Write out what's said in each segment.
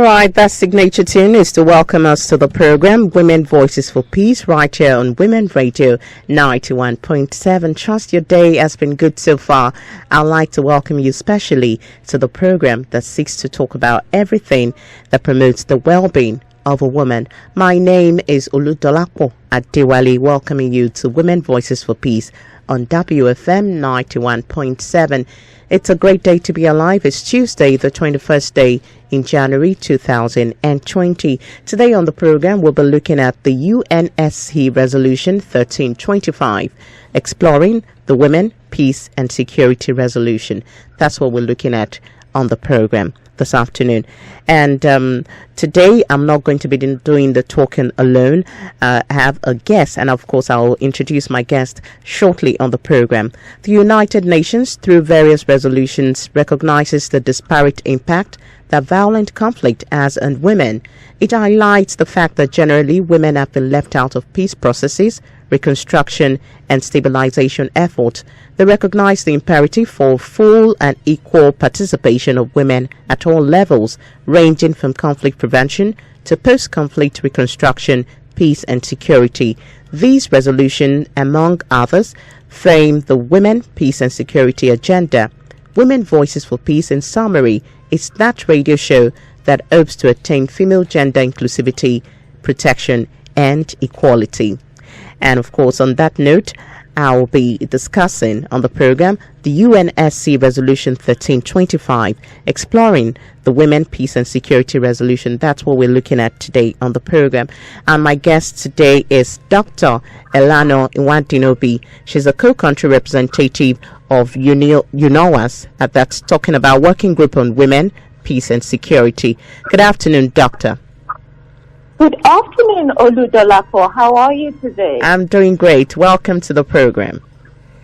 right, that signature tune is to welcome us to the program Women Voices for Peace right here on Women Radio 91.7. Trust your day has been good so far. I'd like to welcome you specially to the program that seeks to talk about everything that promotes the well-being of a woman. My name is Oludolapo Adewale, welcoming you to Women Voices for Peace on WFM 91.7. It's a great day to be alive. It's Tuesday, the 21st day in January 2020. Today on the program, we'll be looking at the UNSC Resolution 1325, exploring the Women, Peace and Security Resolution. That's what we're looking at on the program this afternoon. And today I'm not going to be doing the talking alone. I have a guest, and of course I'll introduce my guest shortly on the program. The United Nations, through various resolutions, recognizes the disparate impact that violent conflict has on women. It highlights the fact that generally women have been left out of peace processes, reconstruction and stabilization efforts. They recognize the imperative for full and equal participation of women at all levels, ranging from conflict prevention to post-conflict reconstruction, peace and security. These resolutions, among others, frame the Women, Peace and Security agenda. Women Voices for Peace, in summary, is that radio show that hopes to attain female gender inclusivity, protection and equality. And of course, on that note, I'll be discussing on the program the UNSC Resolution 1325, exploring the Women, Peace and Security Resolution. That's what we're looking at today on the program. And my guest today is Dr. Elano Iwandinobi. She's a co-country representative of UNOWAS, that's talking about Working Group on Women, Peace and Security. Good afternoon, Doctor. Good afternoon, Oludolapo. How are you today? I'm doing great. Welcome to the program.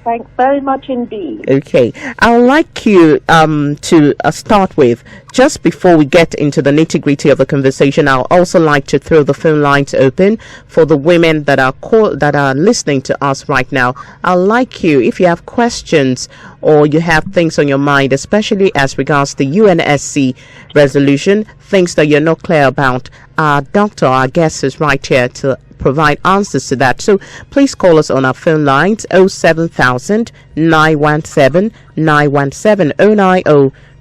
Thanks very much indeed. Okay. I would like you to start with, just before we get into the nitty-gritty of the conversation, I'll also like to throw the phone lines open for the women that are listening to us right now. I'd like you, if you have questions or you have things on your mind, especially as regards the UNSC resolution, things that you're not clear about, our guest is right here to provide answers to that. So please call us on our phone lines 07000 917 917 090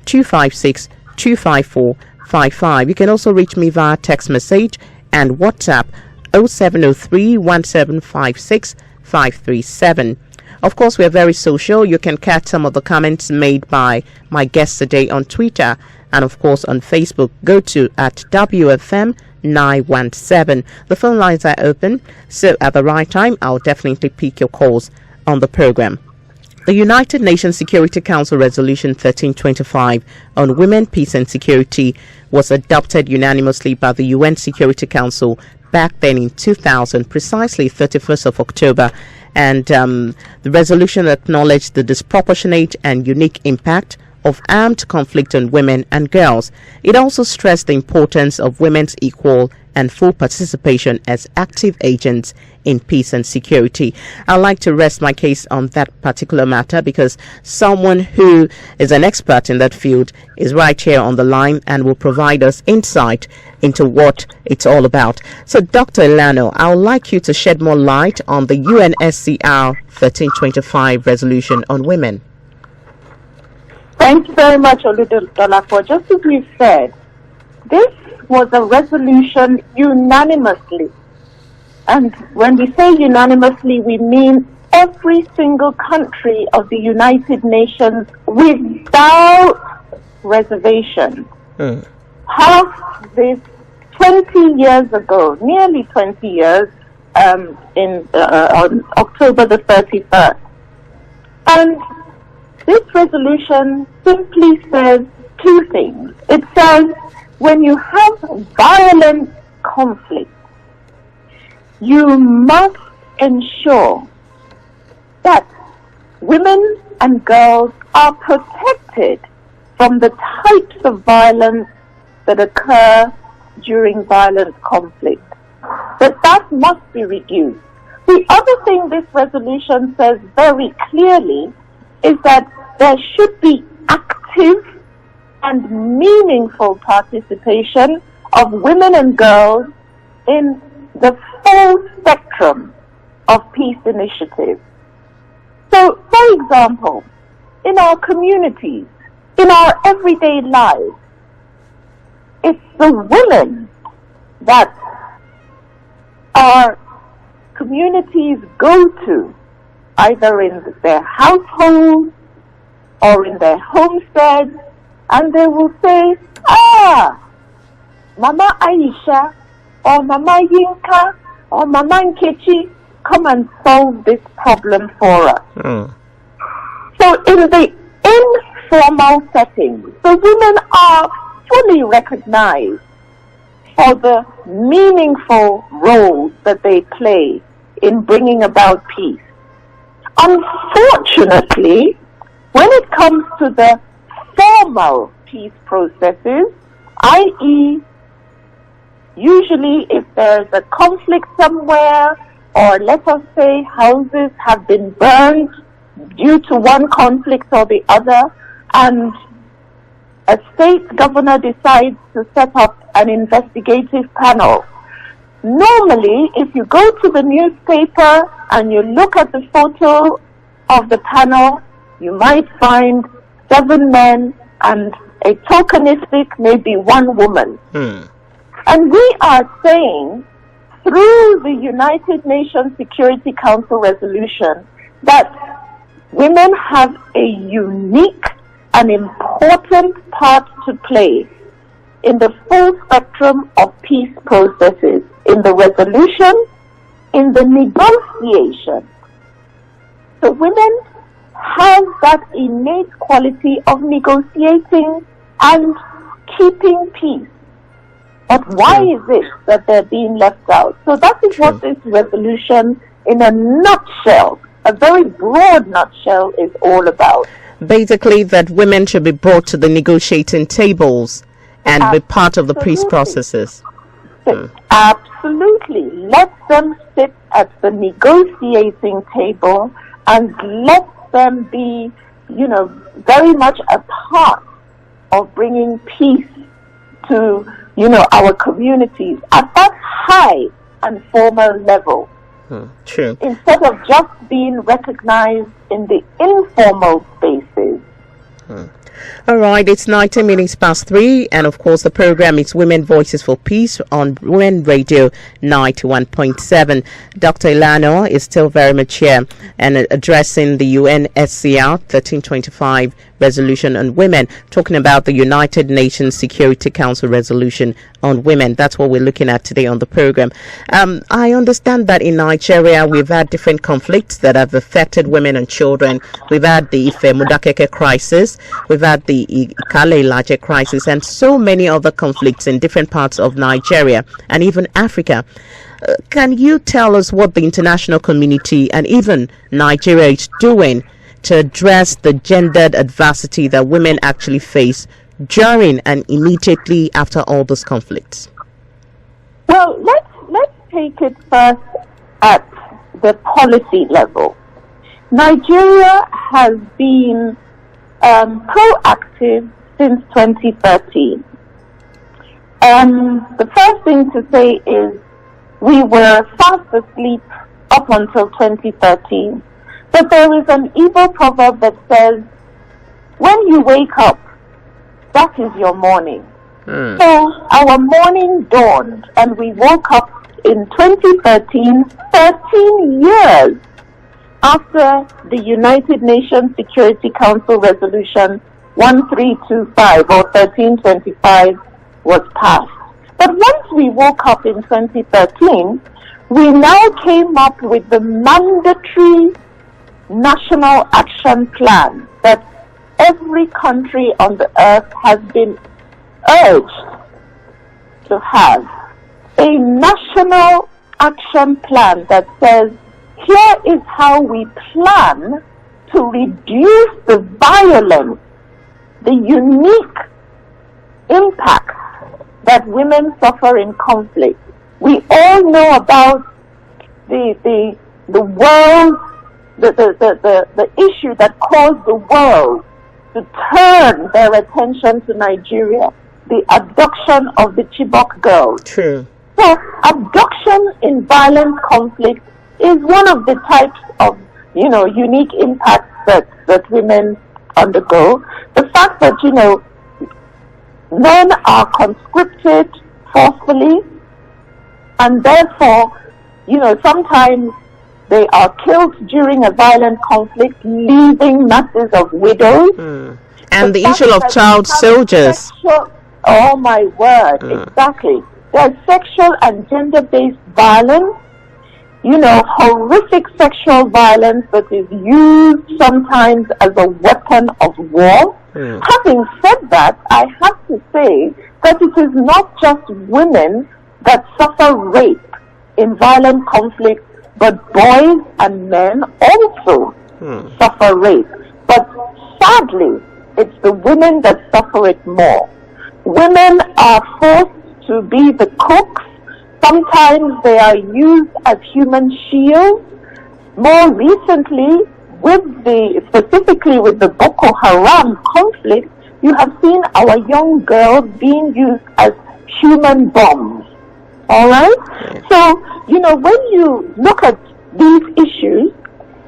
256 254 55. You can also reach me via text message and WhatsApp 0703 1756 537. Of course, we are very social. You can catch some of the comments made by my guests today on Twitter and of course on Facebook. Go to at WFM 917. The phone lines are open, so at the right time I'll definitely pick your calls on the program. The United Nations Security Council Resolution 1325 on Women, Peace and Security was adopted unanimously by the UN Security Council back then in 2000, precisely 31st of October. And the resolution acknowledged the disproportionate and unique impact of armed conflict on women and girls. It also stressed the importance of women's equal and full participation as active agents in peace and security. I'd like to rest my case on that particular matter because someone who is an expert in that field is right here on the line and will provide us insight into what it's all about. So, Dr. Elano, I would like you to shed more light on the UNSCR 1325 resolution on women. Thank you very much, Oludolapo. Just as we've said, this was a resolution unanimously. And when we say unanimously, we mean every single country of the United Nations without reservation passed this 20 years ago, nearly 20 years, on October the 31st. And this resolution simply says two things. It says when you have violent conflict, you must ensure that women and girls are protected from the types of violence that occur during violent conflict. That must be reduced. The other thing this resolution says very clearly is that there should be active and meaningful participation of women and girls in the full spectrum of peace initiatives. So, for example, in our communities, in our everyday lives, it's the women that our communities go to, either in their households or in their homesteads, and they will say, Mama Aisha or Mama Yinka or Mama Nkechi, come and solve this problem for us. So in the informal setting, the women are fully recognized for the meaningful roles that they play in bringing about peace. Unfortunately, when it comes to the formal peace processes, i.e., usually if there's a conflict somewhere, or let us say houses have been burned due to one conflict or the other, and a state governor decides to set up an investigative panel. Normally, if you go to the newspaper and you look at the photo of the panel, you might find 7 men and a tokenistic maybe 1 woman. And we are saying, through the United Nations Security Council resolution, that women have a unique and important part to play in the full spectrum of peace processes, in the resolution, in the negotiation. So women have that innate quality of negotiating and keeping peace. But why is it that they're being left out? So that is what this resolution, in a nutshell, a very broad nutshell, is all about. Basically, that women should be brought to the negotiating tables and be part of the peace processes. Absolutely. Let them sit at the negotiating table and let them be, very much a part of bringing peace to, our communities at that high and formal level. True. Instead of just being recognized in the informal spaces. All right, it's 19 minutes past 3, and of course the program is Women Voices for Peace on Women Radio 91.7. Dr. Ilana is still very much here and addressing the UNSCR 1325 resolution on women, talking about the United Nations Security Council resolution on women. That's what we're looking at today on the program. I understand that in Nigeria we've had different conflicts that have affected women and children. We've had the Ife Modakeke crisis, we've had the Ikale Laje crisis, and so many other conflicts in different parts of Nigeria and even Africa. Can you tell us what the international community and even Nigeria is doing to address the gendered adversity that women actually face during and immediately after all those conflicts? Well, let's take it first at the policy level. Nigeria has been proactive since 2013. The first thing to say is we were fast asleep up until 2013. But there is an evil proverb that says, when you wake up, that is your morning. So our morning dawned and we woke up in 2013, 13 years after the United Nations Security Council Resolution 1325 or 1325 was passed. But once we woke up in 2013, we now came up with the mandatory National Action Plan that every country on the earth has been urged to have. A national action plan that says, here is how we plan to reduce the violence, the unique impact that women suffer in conflict. We all know about the world, the issue that caused the world to turn their attention to Nigeria, the abduction of the Chibok girls. True. So abduction in violent conflict is one of the types of, unique impacts that women undergo. The fact that, men are conscripted forcefully, and therefore, sometimes they are killed during a violent conflict, leaving masses of widows. And the issue of child soldiers. Oh my word, exactly. There's sexual and gender-based violence, horrific sexual violence that is used sometimes as a weapon of war. Having said that, I have to say that it is not just women that suffer rape in violent conflict, but boys and men also suffer rape. But sadly, it's the women that suffer it more. Women are forced to be the cooks. Sometimes they are used as human shields. More recently, specifically with the Boko Haram conflict, you have seen our young girls being used as human bombs. All right? So, when you look at these issues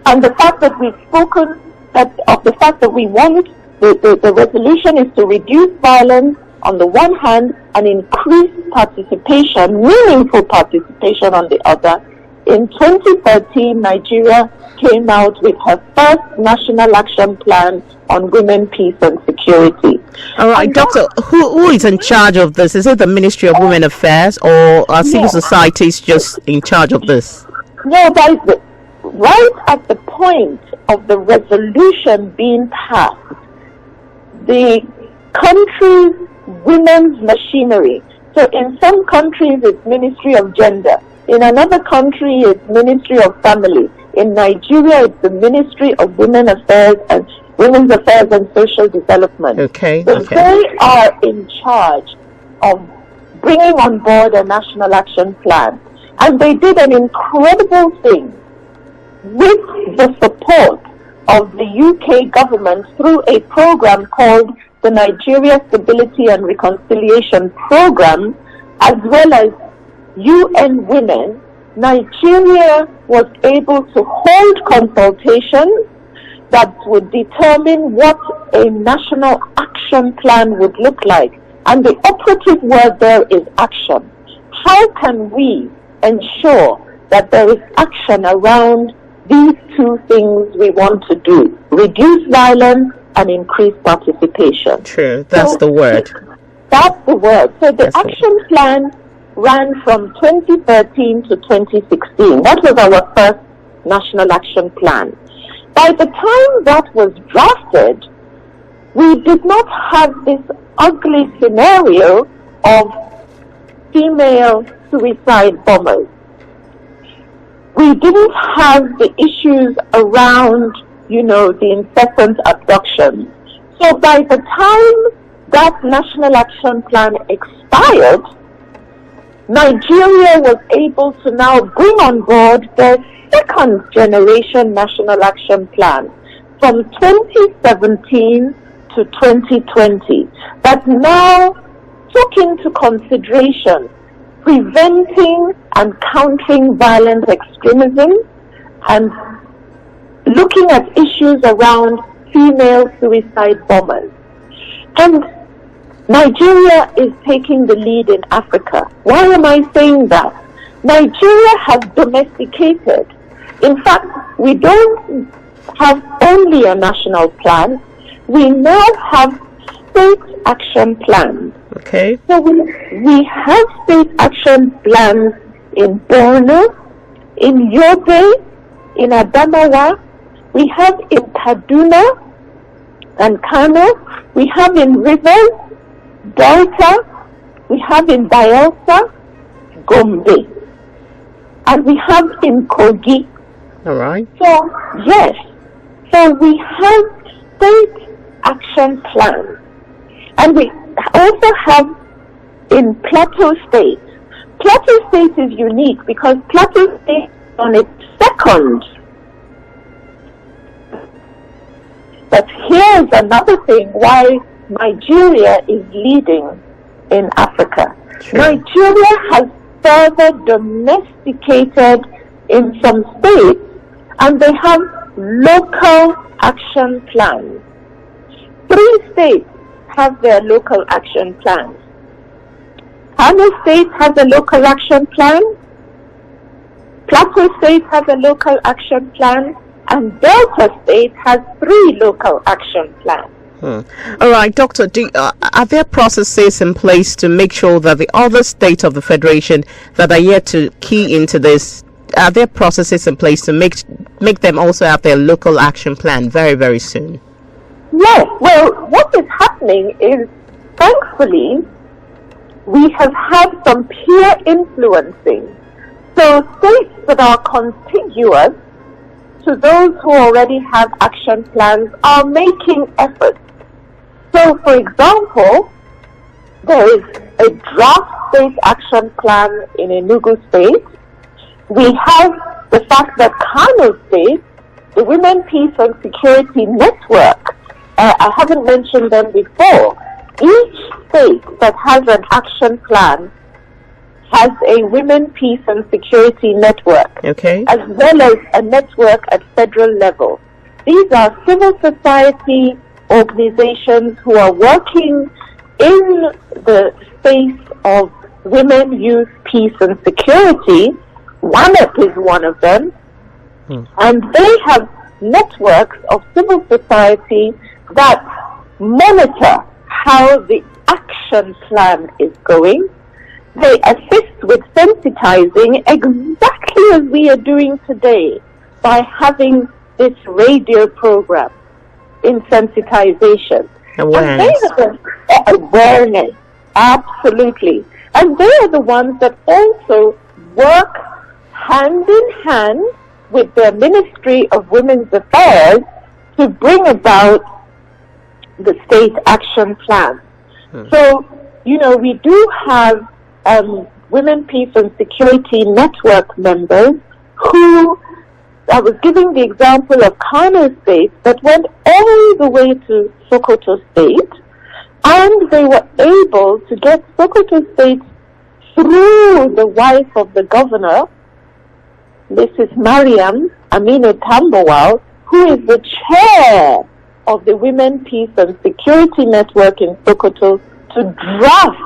and the fact that we've spoken of the fact that we want the resolution is to reduce violence on the one hand and increase participation, meaningful participation on the other. In 2013, Nigeria came out with her first national action plan on women, peace and security. All right, Doctor, who is in charge of this? Is it the Ministry of Women Affairs, or are civil societies just in charge of this? No, right at the point of the resolution being passed, the country's women's machinery. So in some countries it's Ministry of Gender. In another country it's Ministry of Family. In Nigeria it's the Ministry of Women's Affairs and Social Development. Okay. So they are in charge of bringing on board a national action plan. And they did an incredible thing with the support of the UK government through a program called the Nigeria Stability and Reconciliation Program, as well as UN Women. Nigeria was able to hold consultations that would determine what a national action plan would look like. And the operative word there is action. How can we ensure that there is action around these two things we want to do? Reduce violence and increase participation. True, that's the word. That's the word. So the action plan ran from 2013 to 2016. That was our first national action plan. By the time that was drafted, we did not have this ugly scenario of female suicide bombers. We didn't have the issues around, the incessant abductions. So by the time that national action plan expired, Nigeria was able to now bring on board the second generation national action plan from 2017 to 2020 that now took into consideration preventing and countering violent extremism and looking at issues around female suicide bombers. And Nigeria is taking the lead in Africa. Why am I saying that? Nigeria has domesticated. In fact, we don't have only a national plan. We now have state action plans. Okay. So we have state action plans in Borno, in Yobe, in Adamawa. We have in Kaduna and Kano. We have in Rivers, Delta. We have in Bayelsa, Gombe. And we have in Kogi. All right. So, yes. So we have state action plans. And we also have in Plateau State. Plateau State is unique because Plateau State is on its second. But here's another thing why Nigeria is leading in Africa. Sure. Nigeria has further domesticated in some states, and they have local action plans. 3 states have their local action plans. Kano State has a local action plan, Plateau State has a local action plan, and Delta State has 3 local action plans. All right, Doctor, are there processes in place to make sure that the other states of the Federation that are yet to key into this, are there processes in place to make them also have their local action plan very, very soon? Yes, well, what is happening is, thankfully, we have had some peer influencing. So states that are contiguous to those who already have action plans are making efforts. So, for example, there is a draft state action plan in Enugu State. We have the fact that Kano State, the Women, Peace and Security Network, I haven't mentioned them before. Each state that has an action plan has a Women, Peace and Security Network, okay, as well as a network at federal level. These are civil society organizations who are working in the space of women, youth, peace and security. WANEP is one of them, and they have networks of civil society that monitor how the action plan is going. They assist with sensitizing exactly as we are doing today by having this radio program in sensitization. Awareness, absolutely. And they are the ones that also work hand in hand with the Ministry of Women's Affairs to bring about the state action plan. So, we do have Women, Peace and Security Network members who, I was giving the example of Kano State, that went all the way to Sokoto State, and they were able to get Sokoto State through the wife of the governor, Mrs. Mariam Aminu Tambawal, who is the chair of the Women, Peace and Security Network in Sokoto, to draft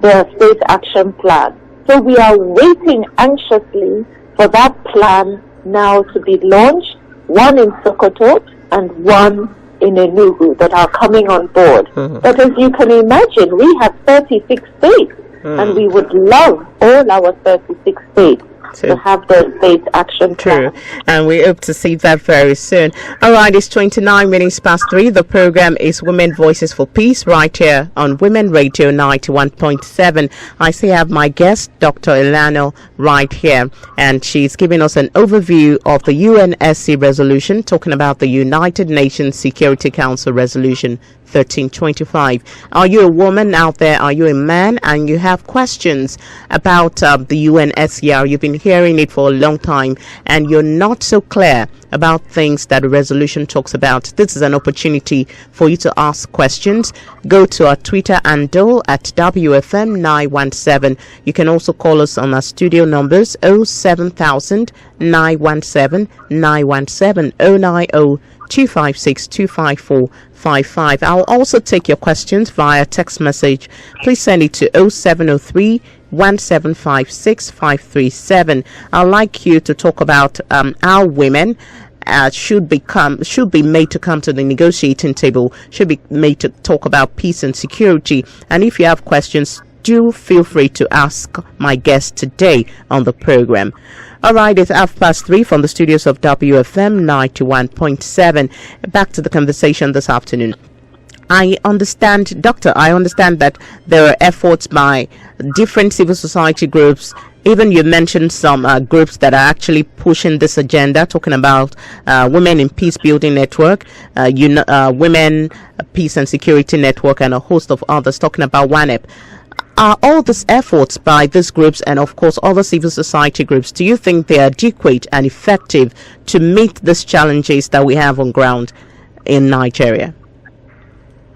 their state action plan. So we are waiting anxiously for that plan now to be launched, one in Sokoto and one in Enugu, that are coming on board. But as you can imagine, we have 36 states, and we would love all our 36 states to have the state action plan. True, and we hope to see that very soon. All right, it's 29 minutes past 3. The program is Women Voices for Peace, right here on Women Radio 91.7. I see I have my guest, Dr. Elano, right here, and she's giving us an overview of the UNSC resolution, talking about the United Nations Security Council resolution 1325. Are you a woman out there? Are you a man? And you have questions about the UNSCR? You've been hearing it for a long time, and you're not so clear about things that the resolution talks about. This is an opportunity for you to ask questions. Go to our Twitter handle at WFM917. You can also call us on our studio numbers 07000 917 917 090 256 25455. I'll also take your questions via text message. Please send it to 0703 1756537. I'd like you to talk about how women should be made to come to the negotiating table, should be made to talk about peace and security. And if you have questions, do feel free to ask my guest today on the program. All right, it's 3:30 from the studios of WFM 91.7. Back to the conversation this afternoon. I understand that there are efforts by different civil society groups. Even you mentioned some groups that are actually pushing this agenda, talking about Women in Peace Building Network, Women Peace and Security Network, and a host of others, talking about WANEP. Are all these efforts by these groups and, of course, other civil society groups, do you think they are adequate and effective to meet these challenges that we have on ground? in Nigeria?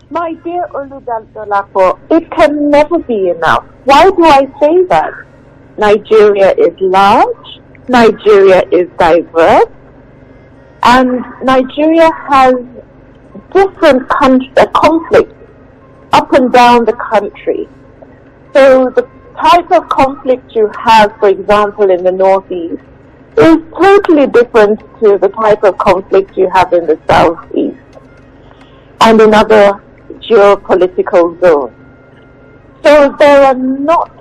My dear Oludolapo, it can never be enough. Why do I say that? Nigeria is large, Nigeria is diverse, and Nigeria has different conflicts up and down the country. So the type of conflict you have, for example, in the Northeast is totally different to the type of conflict you have in the Southeast and in other geopolitical zones. So there are not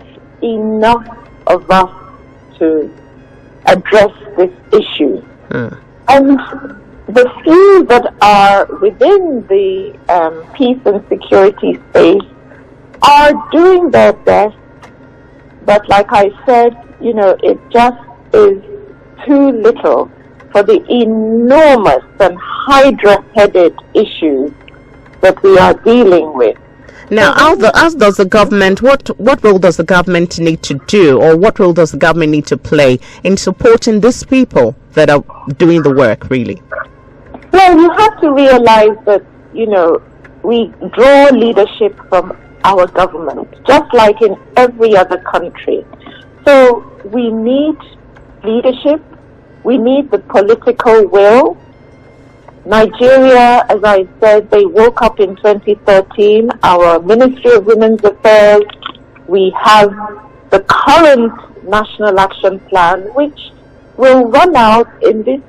enough of us to address this issue. And the few that are within the peace and security space are doing their best, but like I said, it just is too little for the enormous and hydra-headed issues that we are dealing with. Now, as does the government, what role does the government need to do, or what role does the government need to play in supporting these people that are doing the work, really? Well, you have to realize that, we draw leadership from our government, just like in every other country. So we need leadership, we need the political will. Nigeria, as I said, they woke up in 2013, our Ministry of Women's Affairs. We have the current National Action Plan, which will run out in this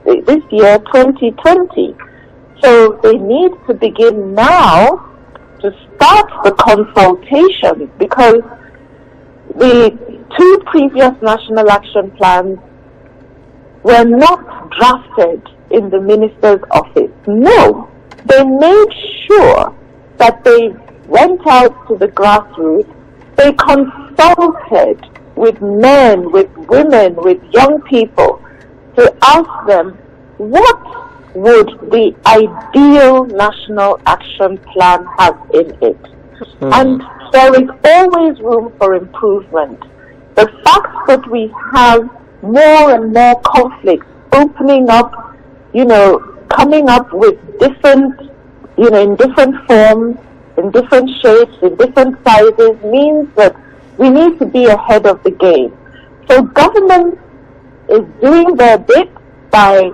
year, 2020. So they need to begin now to start the consultation, because the two previous National Action Plans were not drafted in the minister's office. No, they made sure that they went out to the grassroots, they consulted with men, with women, with young people to ask them what would the ideal National Action Plan have in it. And there is always room for improvement. The fact that we have more and more conflicts opening up, coming up with different, in different forms, in different shapes, in different sizes, means that we need to be ahead of the game. So government is doing their bit by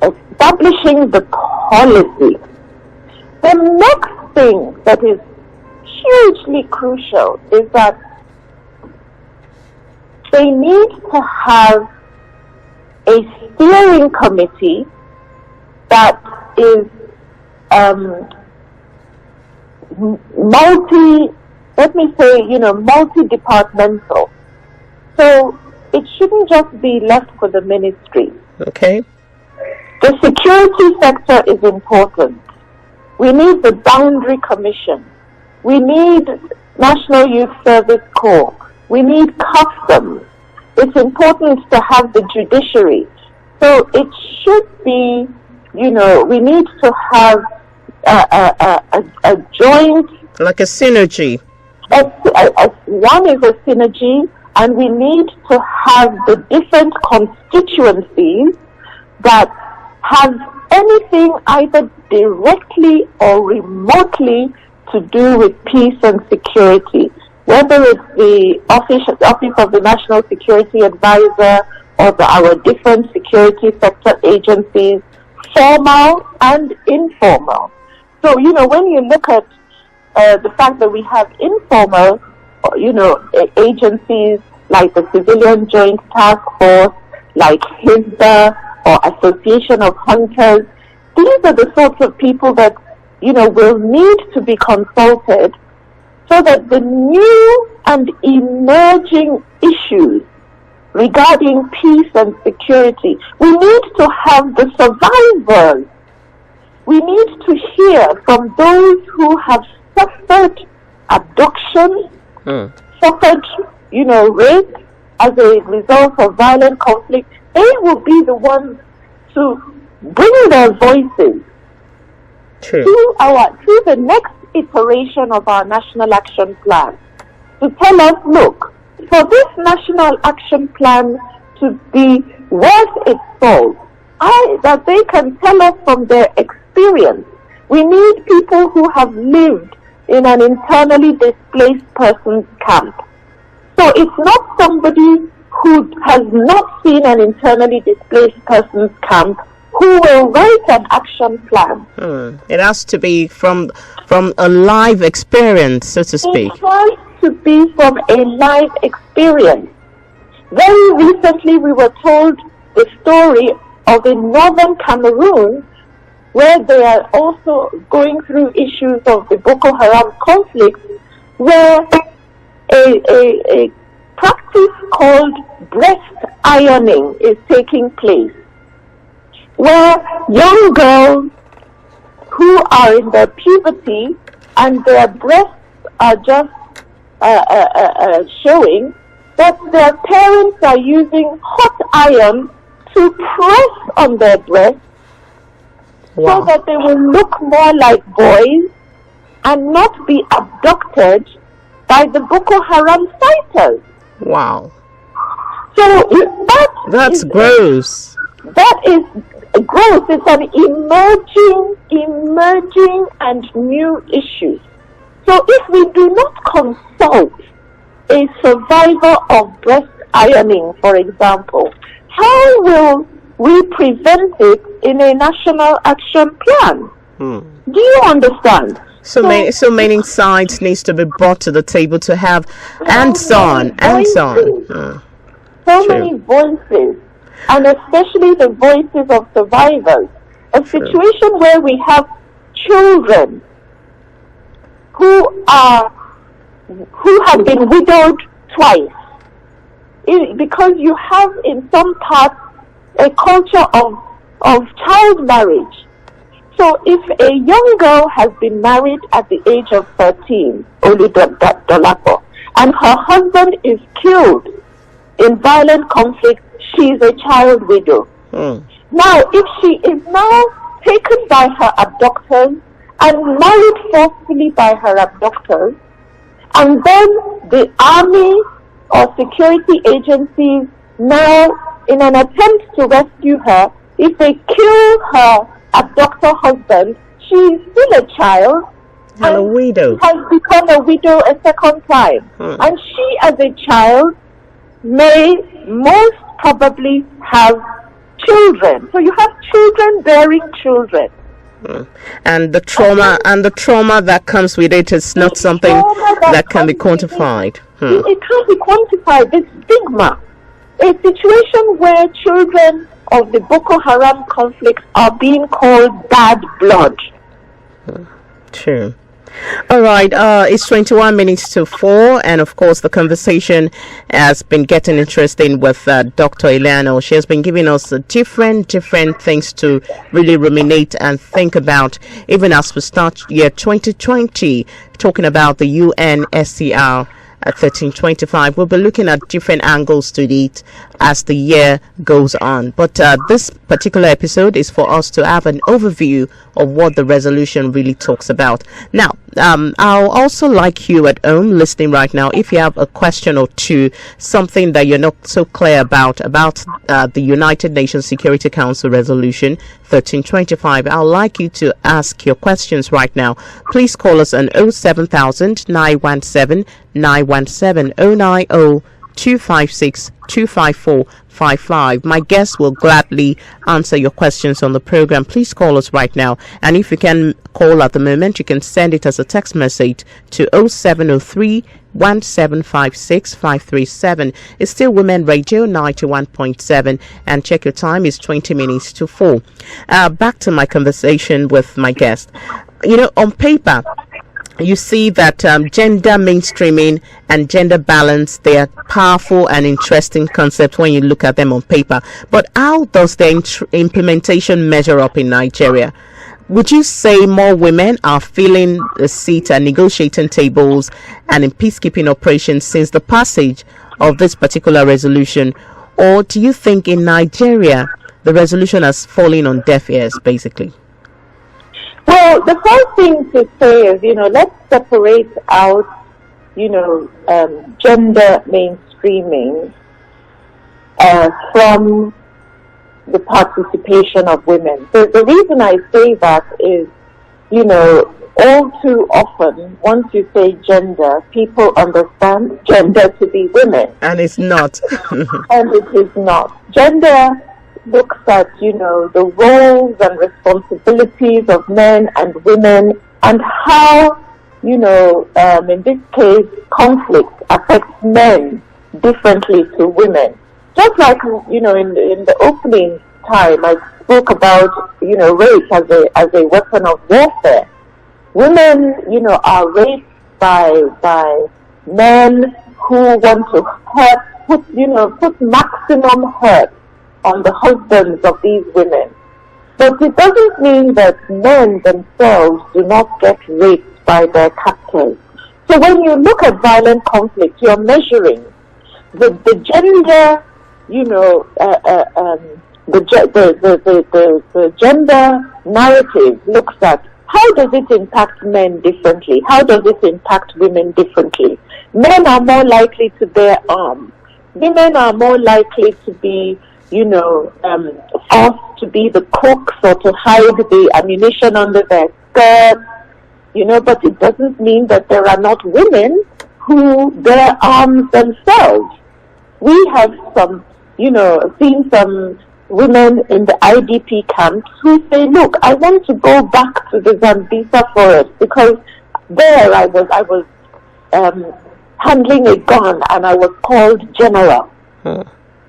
establishing the policy. The next thing that is hugely crucial is that they need to have a steering committee that is multi-departmental. So it shouldn't just be left for the ministry. Okay. The security sector is important. We need the Boundary Commission. We need National Youth Service Corps. We need customs. It's important to have the judiciary. So it should be, we need to have a joint... Like a synergy. One is a synergy, and we need to have the different constituencies that have anything either directly or remotely to do with peace and security, whether it's the office of the National Security Advisor or our different security sector agencies, formal and informal. So, when you look at the fact that we have informal, agencies like the Civilian Joint Task Force, like HISDA or Association of Hunters, these are the sorts of people that, will need to be consulted so that the new and emerging issues regarding peace and security, we need to have the survivors. We need to hear from those who have suffered abduction, suffered, rape as a result of violent conflict. They will be the ones to bring their voices to the next iteration of our National Action Plan, to tell us, look, for this National Action Plan to be worth its salt, that they can tell us from their experience. We need people who have lived in an internally displaced person's camp. So it's not somebody who has not seen an internally displaced person's camp who will write an action plan. It has to be from a live experience, so to speak. It has to be from a live experience. Very recently, we were told the story of in northern Cameroon, where they are also going through issues of the Boko Haram conflict, where a practice called breast ironing is taking place, where young girls who are in their puberty and their breasts are just showing, that their parents are using hot iron to press on their breasts so that they will look more like boys and not be abducted by the Boko Haram fighters. Wow. So that's gross. That is gross. It's an emerging and new issue. So if we do not consult a survivor of breast ironing, for example, how will we prevent it in a national action plan? Do you understand? So many sides needs to be brought to the table to have hands-on. So many voices, and especially the voices of survivors. A situation where we have children who have been widowed twice. Because you have in some parts a culture of child marriage. So if a young girl has been married at the age of 13, Dolapo, and her husband is killed in violent conflict, she is a child widow. Now, if she is now taken by her abductors and married forcefully by her abductors, and then the army or security agencies now, in an attempt to rescue her, if they kill her abductor husband, she is still a child and a widow. Has become a widow a second time. And she, as a child, may most probably have children. So you have children bearing children. And the trauma that comes with it is not something that can be quantified. It can't be quantified. The stigma. A situation where children of the Boko Haram conflict are being called bad blood. True. All right, it's 21 minutes to 4, and of course the conversation has been getting interesting with Dr. Eleanor. She has been giving us different things to really ruminate and think about, even as we start year 2020, talking about the UNSCR at 1325. We'll be looking at different angles to it as the year goes on. But this particular episode is for us to have an overview of what the resolution really talks about. Now, I'll also like you at home listening right now, if you have a question or two, something that you're not so clear about the United Nations Security Council Resolution 1325, I'd like you to ask your questions right now. Please call us on 07000 917 917 090 256 25455. My guests will gladly answer your questions on the program. Please call us right now, and if you can call at the moment, you can send it as a text message to 0703 1756 537. It's still Women Radio 91.7, and check your time, is 20 minutes to 4. Back to my conversation with my guest. You know, on paper, you see that gender mainstreaming and gender balance, they are powerful and interesting concepts when you look at them on paper. But how does the implementation measure up in Nigeria? Would you say more women are filling the seat at negotiating tables and in peacekeeping operations since the passage of this particular resolution? Or do you think in Nigeria the resolution has fallen on deaf ears, basically? Well, the first thing to say is, let's separate out, gender mainstreaming from the participation of women. So the reason I say that is, all too often, once you say gender, people understand gender to be women. And it's not. And it is not. Gender looks at, the roles and responsibilities of men and women, and how, in this case, conflict affects men differently to women. Just like, in the opening time, I spoke about, rape as a weapon of warfare. Women, are raped by men who want to put maximum hurt on the husbands of these women. But it doesn't mean that men themselves do not get raped by their captors. So when you look at violent conflict, you're measuring the gender, the gender narrative looks at how does it impact men differently? How does it impact women differently? Men are more likely to bear arms. Women are more likely to be, forced to be the cooks or to hide the ammunition under their skirts, but it doesn't mean that there are not women who bear arms themselves. We have seen some women in the IDP camps who say, look, I want to go back to the Zambisa forest because there I was handling a gun and I was called general.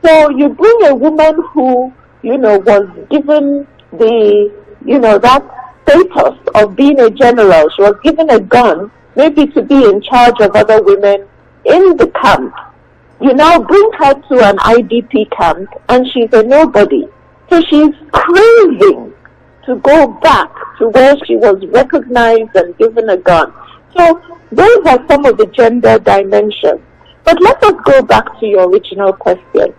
So you bring a woman who, was given that status of being a general. She was given a gun, maybe to be in charge of other women in the camp. You now bring her to an IDP camp and she's a nobody. So she's craving to go back to where she was recognized and given a gun. So those are some of the gender dimensions. But let us go back to your original question.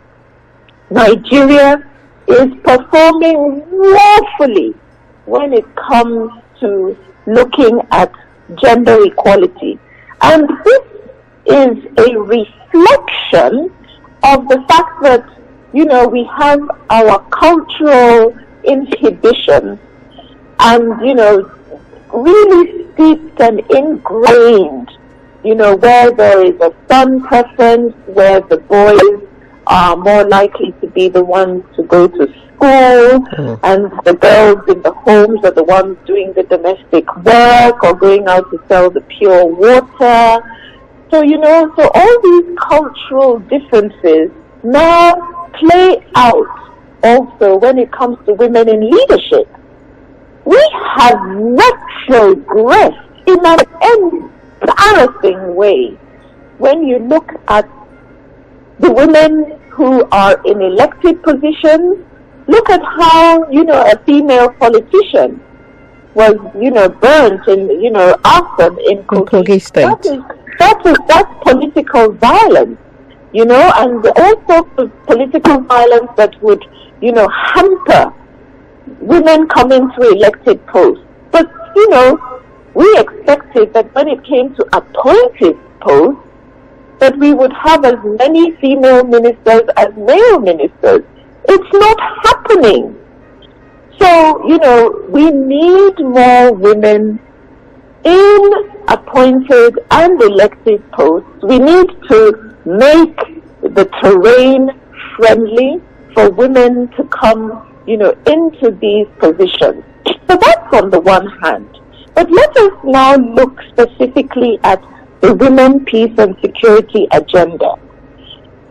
Nigeria is performing woefully when it comes to looking at gender equality. And this is a reflection of the fact that, we have our cultural inhibition and, really steeped and ingrained, where there is a son preference, where the boys are more likely to be the ones to go to school, and the girls in the homes are the ones doing the domestic work or going out to sell the pure water. So, so all these cultural differences now play out also when it comes to women in leadership. We have retrogressed in an embarrassing way when you look at the women who are in elected positions. Look at how, a female politician was, burnt in, arson in Kogi State. That's political violence, and all sorts of political violence that would, hamper women coming to elected posts. But, we expected that when it came to appointed posts, that we would have as many female ministers as male ministers. It's not happening. So, we need more women in appointed and elected posts. We need to make the terrain friendly for women to come, into these positions. So that's on the one hand. But let us now look specifically at the Women, Peace and Security agenda.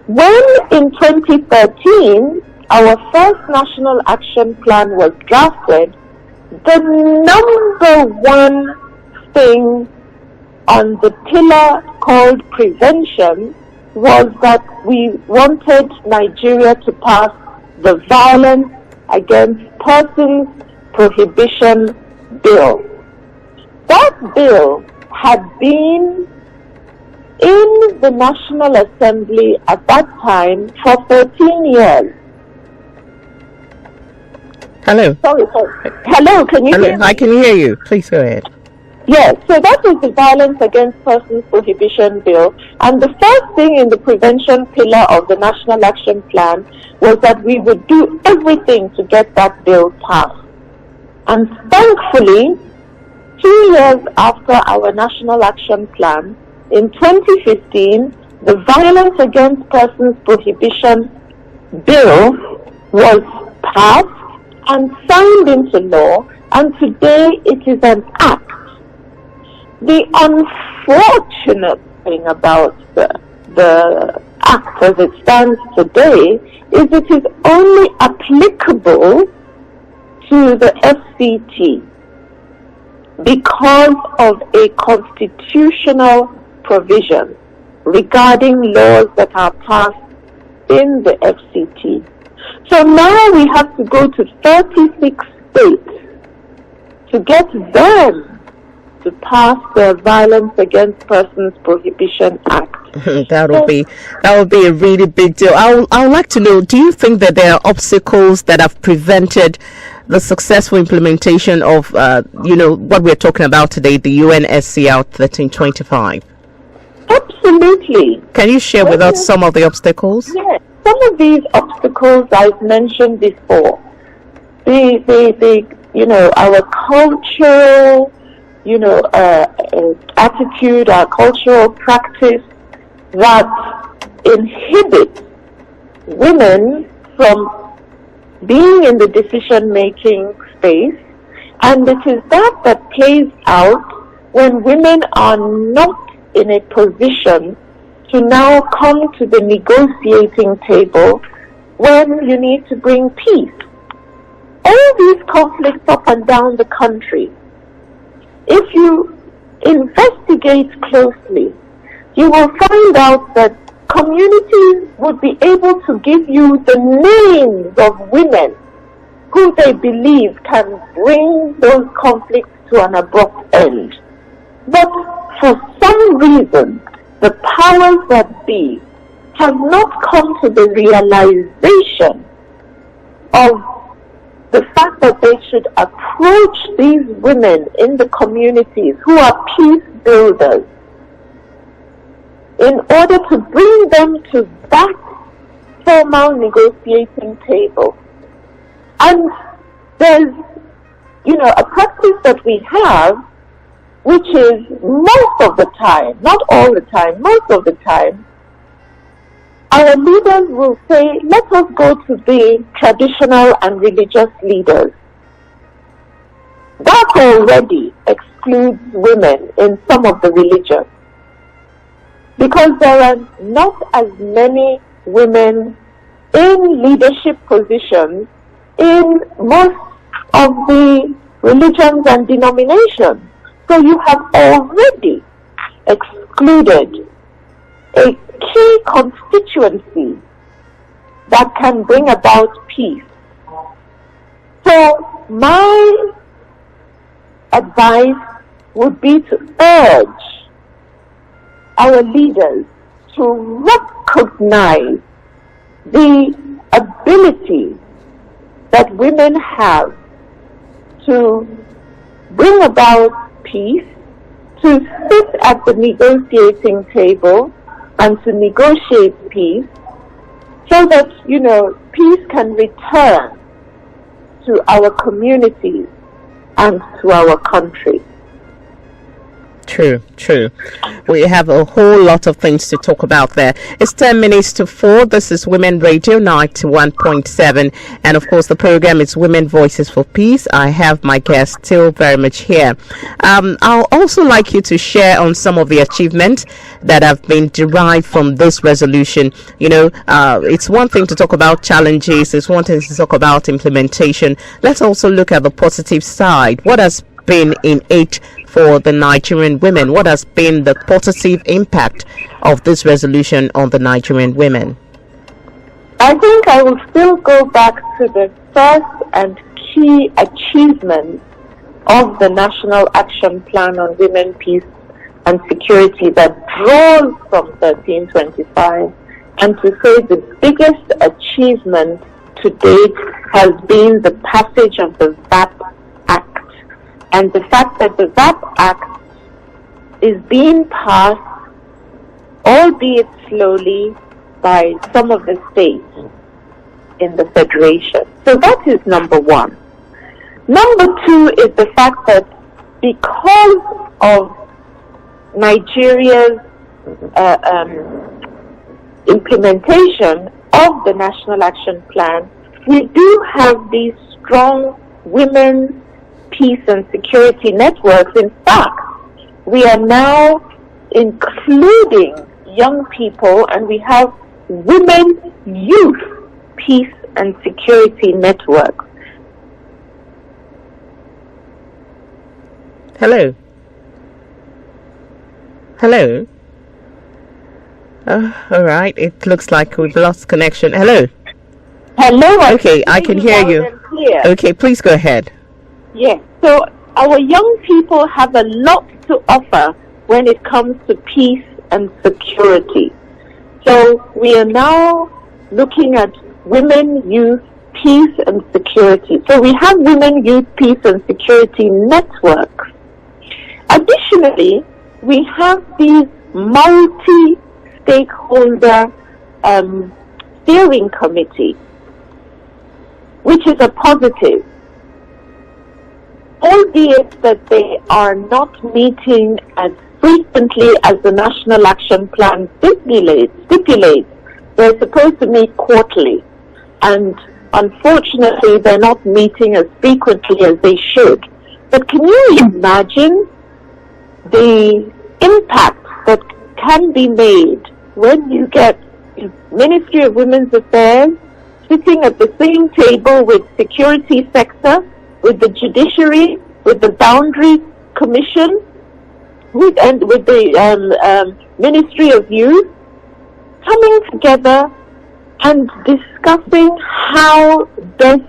When in 2013, our first National Action Plan was drafted, the number one thing on the pillar called prevention was that we wanted Nigeria to pass the Violence Against Persons Prohibition Bill. That bill had been in the National Assembly at that time for 13 years. Hello. Sorry. Hello, can you hear me? I can hear you. Please go ahead. Yes, so that was the Violence Against Persons Prohibition Bill. And the first thing in the prevention pillar of the National Action Plan was that we would do everything to get that bill passed. And thankfully, 2 years after our National Action Plan, in 2015, the Violence Against Persons Prohibition Bill was passed and signed into law, and today it is an act. The unfortunate thing about the act as it stands today is it is only applicable to the FCT because of a constitutional provision regarding laws that are passed in the FCT. So now we have to go to 36 states to get them to pass the Violence Against Persons Prohibition Act. That would be a really big deal. I would like to know, do you think that there are obstacles that have prevented the successful implementation of what we're talking about today, the UNSCR 1325? Absolutely. Can you share with us some of the obstacles? Yes. Some of these obstacles I've mentioned before. Our cultural attitude, our cultural practice that inhibits women from being in the decision-making space, and it is that plays out when women are not in a position to now come to the negotiating table when you need to bring peace. All these conflicts up and down the country, if you investigate closely, you will find out that communities would be able to give you the names of women who they believe can bring those conflicts to an abrupt end. But for some reason, the powers that be have not come to the realization of the fact that they should approach these women in the communities who are peace builders in order to bring them to that formal negotiating table. And there's, a practice that we have, which is most of the time, not all the time, most of the time, our leaders will say, let us go to the traditional and religious leaders. That already excludes women in some of the religions, because there are not as many women in leadership positions in most of the religions and denominations. So you have already excluded a key constituency that can bring about peace. So my advice would be to urge our leaders to recognize the ability that women have to bring about peace, to sit at the negotiating table and to negotiate peace, so that, peace can return to our communities and to our country. True. We have a whole lot of things to talk about there. It's 10 minutes to 4. This is Women Radio 91.7. And of course, the program is Women Voices for Peace. I have my guest still very much here. I'll also like you to share on some of the achievements that have been derived from this resolution. It's one thing to talk about challenges. It's one thing to talk about implementation. Let's also look at the positive side. What has been in it for the Nigerian women? What has been the positive impact of this resolution on the Nigerian women? I think I will still go back to the first and key achievement of the National Action Plan on Women, Peace and Security that draws from 1325, and to say the biggest achievement to date has been the passage of the VAP Act, and the fact that the VAP Act is being passed, albeit slowly, by some of the states in the Federation. So that is number one. Number two is the fact that because of Nigeria's implementation of the National Action Plan, we do have these strong women's peace and security networks. In fact, we are now including young people, and we have women youth peace and security networks. Hello? Hello? All right. It looks like we've lost connection. Hello? Hello? Okay, I can hear you. Okay, please go ahead. Yes. So our young people have a lot to offer when it comes to peace and security. So we are now looking at women, youth, peace and security. So we have women, youth, peace and security networks. Additionally, we have these multi-stakeholder steering committee, which is a positive, albeit that they are not meeting as frequently as the National Action Plan stipulates. They're supposed to meet quarterly, and unfortunately they're not meeting as frequently as they should. But can you imagine the impact that can be made when you get Ministry of Women's Affairs sitting at the same table with security sector, with the judiciary, with the boundary commission, with the Ministry of Youth, coming together and discussing how best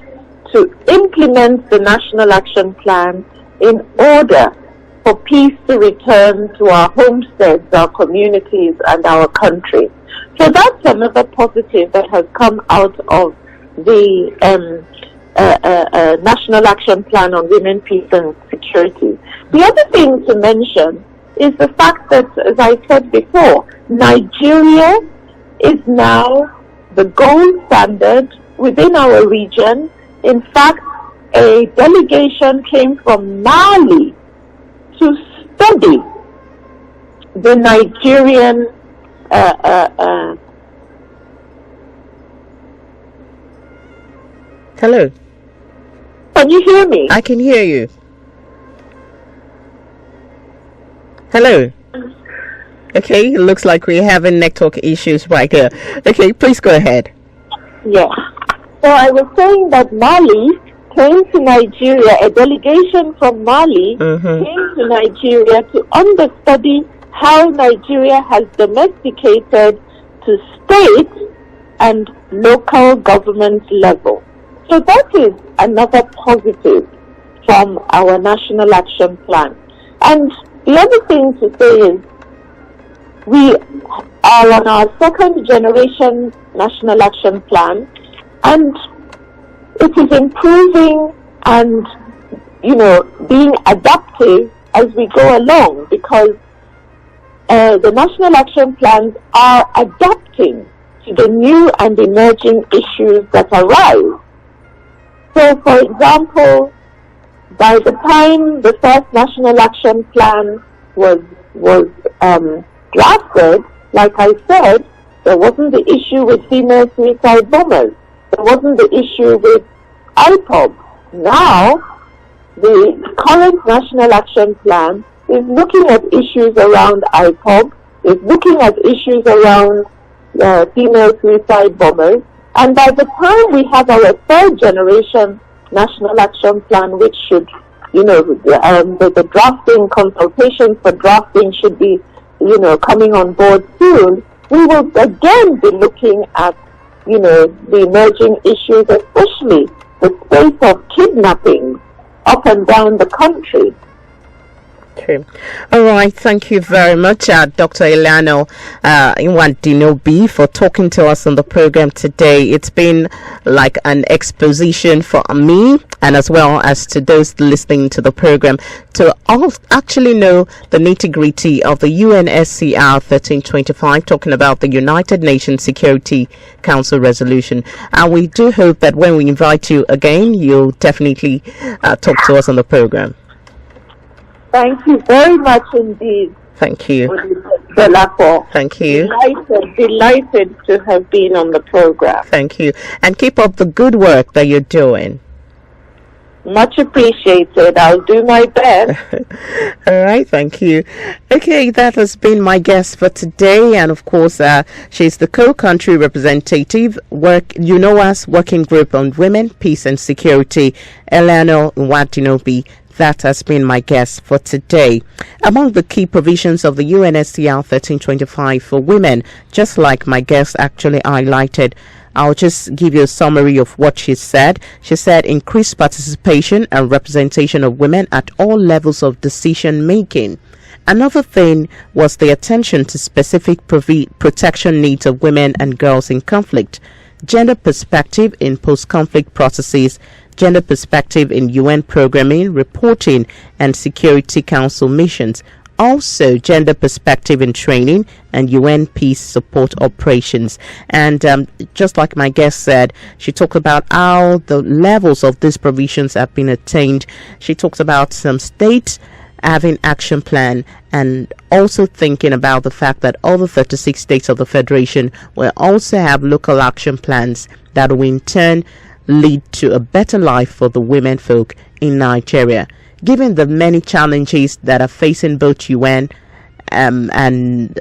to implement the National Action Plan in order for peace to return to our homesteads, our communities, and our country. So that's another positive that has come out of the National Action Plan on Women, Peace and Security. The other thing to mention is the fact that, as I said before, Nigeria is now the gold standard within our region. In fact, a delegation came from Mali to study the Nigerian Hello? Can you hear me? I can hear you. Hello? Okay, it looks like we're having network issues right here. Okay, please go ahead. Yes. So I was saying that Mali came to Nigeria, a delegation from Mali came to Nigeria to understudy how Nigeria has domesticated to state and local government level. So that is another positive from our National Action Plan. And the other thing to say is we are on our second generation National Action Plan, and it is improving and, being adaptive as we go along, because the National Action Plans are adapting to the new and emerging issues that arise. So, for example, by the time the first National Action Plan was drafted, like I said, there wasn't the issue with female suicide bombers. There wasn't the issue with IPOB. Now, the current National Action Plan is looking at issues around IPOB, is looking at issues around female suicide bombers, and by the time we have our third generation National Action Plan, which should, the drafting, consultation for drafting should be, coming on board soon, we will again be looking at, the emerging issues, especially the space of kidnapping up and down the country. Okay. All right. Thank you very much, Dr. Eliano Iwadinobi, for talking to us on the program today. It's been like an exposition for me and as well as to those listening to the program to all actually know the nitty-gritty of the UNSCR 1325, talking about the United Nations Security Council resolution. And we do hope that when we invite you again, you'll definitely talk to us on the program. Thank you very much indeed. Thank you. Dolapo. Thank you. Delighted to have been on the program. Thank you. And keep up the good work that you're doing. Much appreciated. I'll do my best. All right, thank you. Okay, that has been my guest for today, and of course, she's the co-country representative, Working Group on Women, Peace and Security, Eliano Iwadinobi. That has been my guest for today. Among the key provisions of the UNSCR 1325 for women, just like my guest actually highlighted, I'll just give you a summary of what she said. She said increased participation and representation of women at all levels of decision making. Another thing was the attention to specific protection needs of women and girls in conflict, gender perspective in post-conflict processes, gender perspective in UN programming, reporting, and Security Council missions. Also, gender perspective in training and UN peace support operations. And just like my guest said, she talked about how the levels of these provisions have been attained. She talks about some states having action plan and also thinking about the fact that all the 36 states of the Federation will also have local action plans that will in turn lead to a better life for the women folk in Nigeria. Given the many challenges that are facing both UN and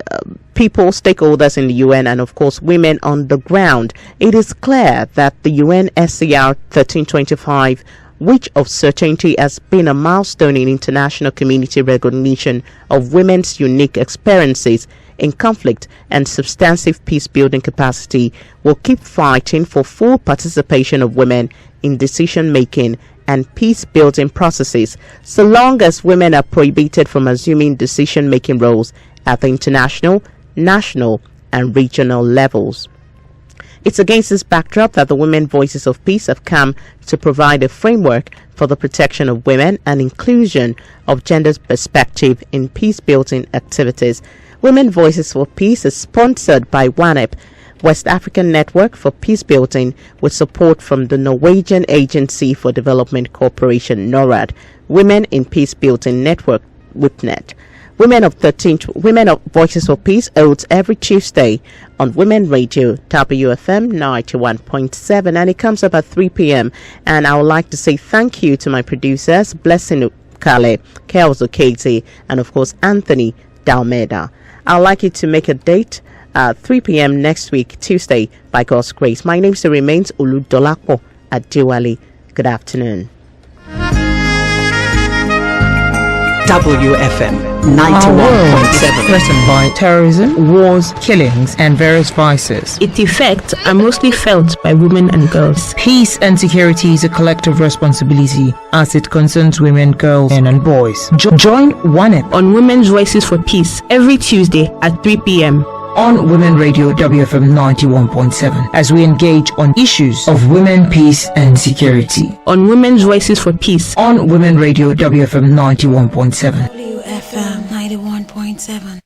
people, stakeholders in the UN, and of course women on the ground, it is clear that the UNSCR 1325, which of certainty has been a milestone in international community recognition of women's unique experiences in conflict and substantive peace-building capacity, will keep fighting for full participation of women in decision-making and peace-building processes, so long as women are prohibited from assuming decision-making roles at the international, national, and regional levels. It's against this backdrop that the Women Voices of Peace have come to provide a framework for the protection of women and inclusion of gender perspective in peace-building activities. Women Voices for Peace is sponsored by WANEP, West African Network for Peacebuilding, with support from the Norwegian Agency for Development Cooperation, NORAD, Women in Peacebuilding Network, WIPNET. Women of Voices for Peace holds every Tuesday on Women Radio, WFM 91.7, and it comes up at 3 p.m. And I would like to say thank you to my producers, Blessing Kale, Kels Okete, and of course Anthony Dalmeda. I'd like you to make a date 3 p.m. next week, Tuesday, by God's grace. My name still remains Oludolapo Adewale. Good afternoon. WFM 91.7. Threatened by terrorism, wars, killings, and various vices. Its effects are mostly felt by women and girls. Peace and security is a collective responsibility as it concerns women, girls, and boys. Join WANEP on Women's Voices for Peace every Tuesday at 3 p.m. on Women Radio WFM 91.7 as we engage on issues of women, peace, and security. On Women's Voices for Peace on Women Radio WFM 91.7. WFM 91.7.